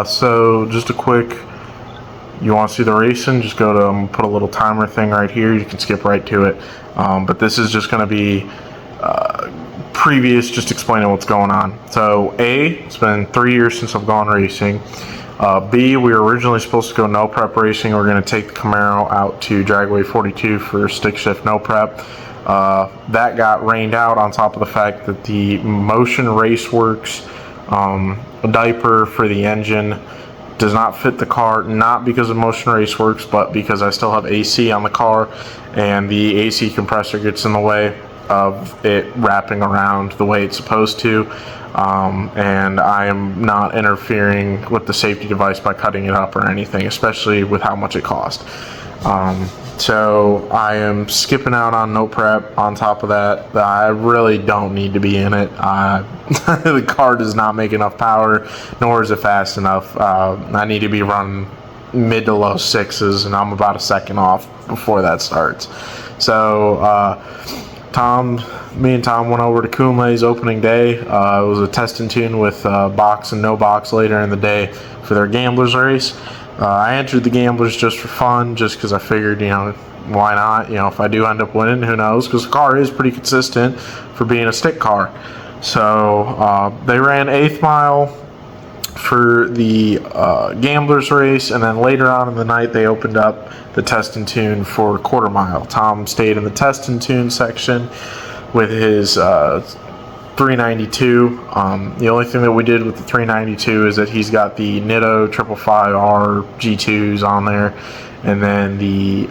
So just a quick, you want to see the racing, just go to, put a little timer thing right here. You can skip right to it. But this is just going to be previous, just explaining what's going on. So A, it's been 3 years since I've gone racing. B, we were originally supposed to go no prep racing. We're going to take the Camaro out to Dragway 42 for stick shift no prep. That got rained out on top of the fact that the Motion Raceworks diaper for the engine does not fit the car, not because of Motion Raceworks, but because I still have AC on the car, and the AC compressor gets in the way of it wrapping around the way it's supposed to. And I am not interfering with the safety device by cutting it up or anything, especially with how much it cost. So I am skipping out on no prep. On top of that, I really don't need to be in it. The car does not make enough power, nor is it fast enough. I need to be running mid to low sixes, and I'm about a second off before that starts. So me and Tom went over to Kuhnle's opening day. It was a test and tune with box and no box later in the day for their Gamblers race. I entered the Gamblers just for fun, just because I figured, why not? If I do end up winning, who knows? Because the car is pretty consistent for being a stick car. So they ran 8th mile for the Gamblers race, and then later on in the night they opened up the test and tune for quarter mile. Tom stayed in the test and tune section with his 392. The only thing that we did with the 392 is that he's got the Nitto 555R G2s on there, and then the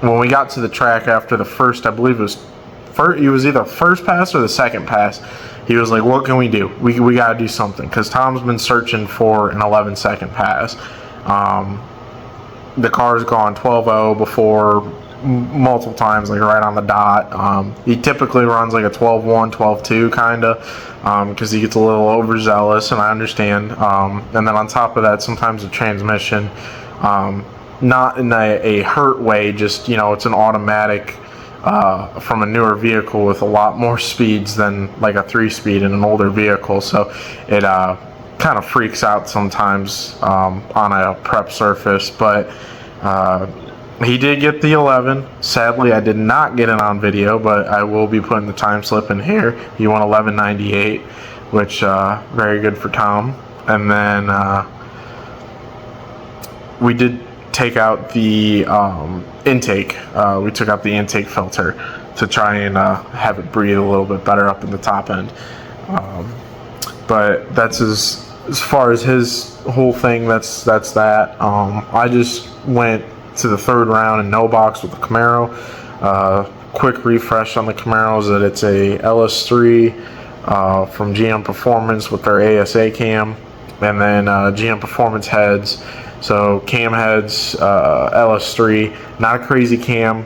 when we got to the track after the first, I believe it was either first pass or the second pass, he was like, what can we do? We got to do something, because Tom's been searching for an 11-second pass. The car's gone 12.0 before multiple times, like right on the dot. He typically runs like a 12.1, 12.2 kind of, because he gets a little overzealous, and I understand. And then on top of that, sometimes the transmission, not in a hurt way, just it's an automatic from a newer vehicle with a lot more speeds than like a 3-speed in an older vehicle, so it kind of freaks out sometimes on a prep surface. But he did get the 11. Sadly, I did not get it on video, but I will be putting the time slip in here. He won 11.98, which very good for Tom. And then we did take out the intake. We took out the intake filter to try and have it breathe a little bit better up in the top end. But that's as far as his whole thing. That's that. I just went to the third round in no box with the Camaro. Quick refresh on the Camaro is that it's a LS3 from GM Performance with their ASA cam, and then GM Performance heads. So cam heads, LS3, not a crazy cam.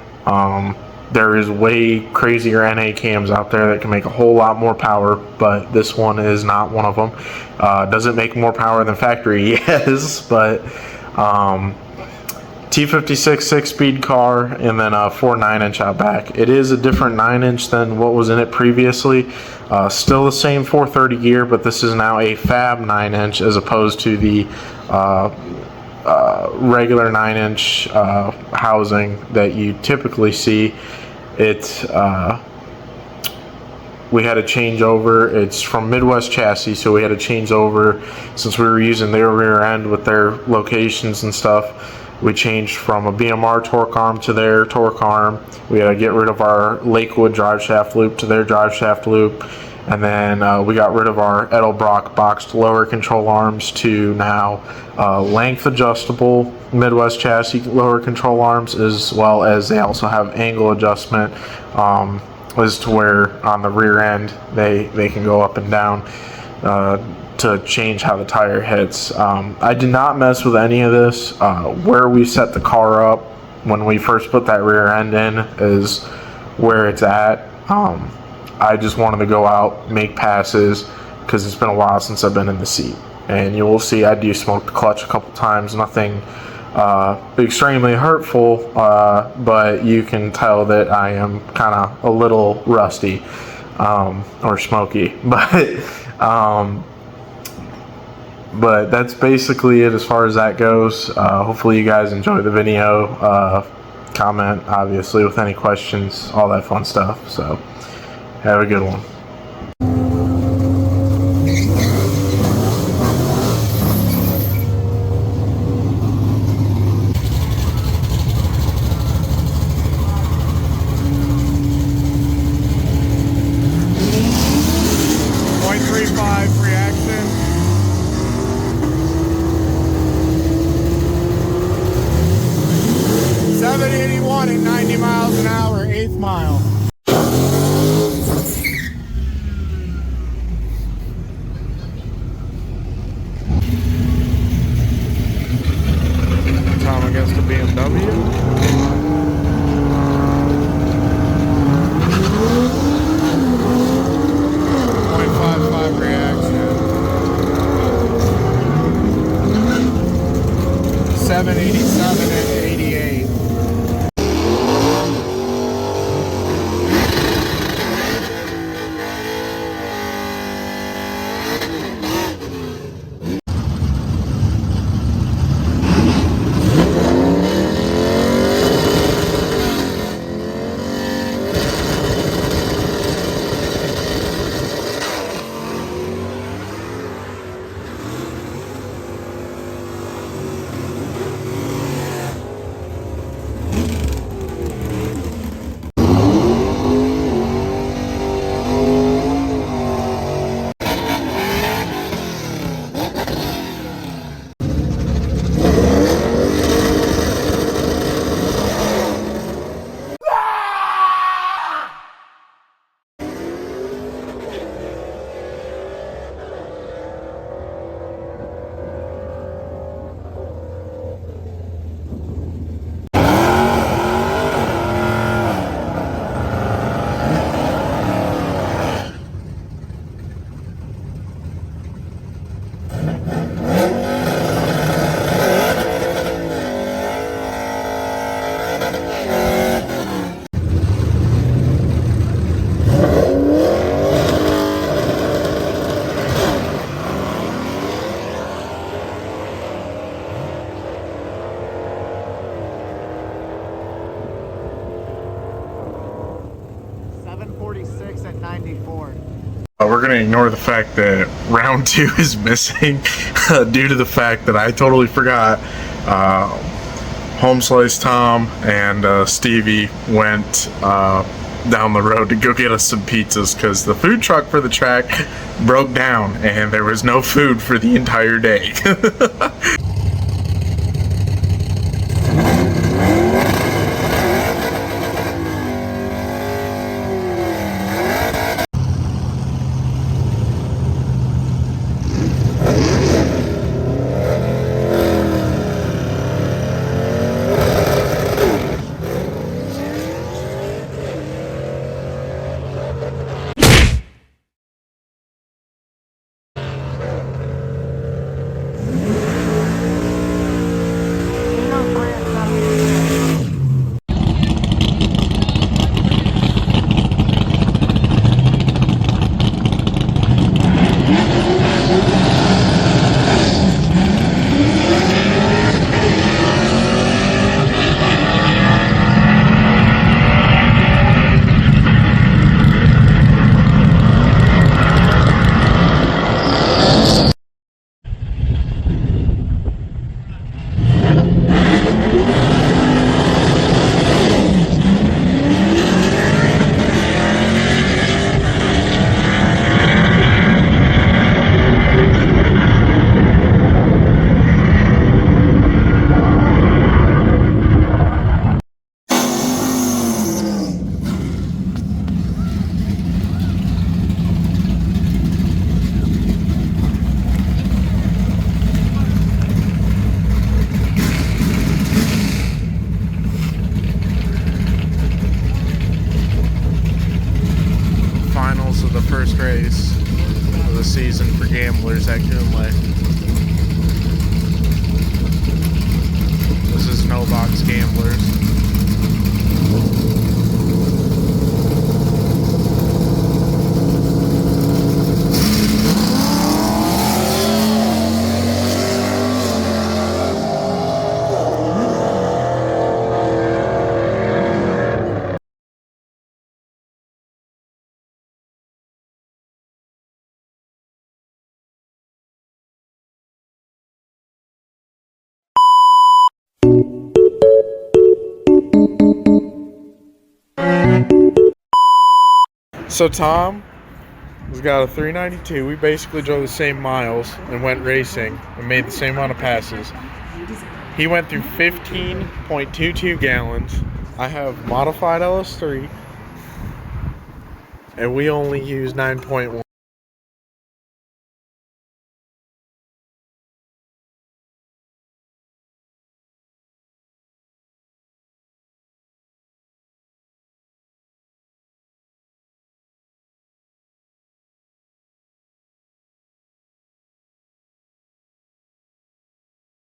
There is way crazier NA cams out there that can make a whole lot more power, but this one is not one of them. Doesn't make more power than factory, yes, but T56 6-speed car, and then a 4 9-inch out back. It is a different 9-inch than what was in it previously. Still the same 430 gear, but this is now a fab 9-inch as opposed to the regular 9-inch housing that you typically see. We had to change over. It's from Midwest Chassis, so we had to change over since we were using their rear end with their locations and stuff. We changed from a BMR torque arm to their torque arm. We had to get rid of our Lakewood drive shaft loop to their drive shaft loop. And then we got rid of our Edelbrock boxed lower control arms to now length adjustable Midwest Chassis lower control arms, as well as they also have angle adjustment as to where on the rear end they can go up and down to change how the tire hits. I did not mess with any of this. Where we set the car up when we first put that rear end in is where it's at. I just wanted to go out, make passes, because it's been a while since I've been in the seat. And you will see I do smoke the clutch a couple times. Nothing extremely hurtful, but you can tell that I am kind of a little rusty or smoky. But But that's basically it as far as that goes. Hopefully you guys enjoy the video. Comment, obviously, with any questions, all that fun stuff. So, have a good one. Reaction. 781 at 90 miles an hour, 8th mile. Tom against the BMW. 0.55 reaction. 787 and 88. At 94. We're going to ignore the fact that round 2 is missing due to the fact that I totally forgot. Home Slice Tom and Stevie went down the road to go get us some pizzas because the food truck for the track broke down and there was no food for the entire day. Finals of the first race of the season for gamblers at Kuhnle. This is No Box Gamblers. So Tom has got a 392. We basically drove the same miles and went racing and made the same amount of passes. He went through 15.22 gallons. I have modified LS3, and we only used 9.1.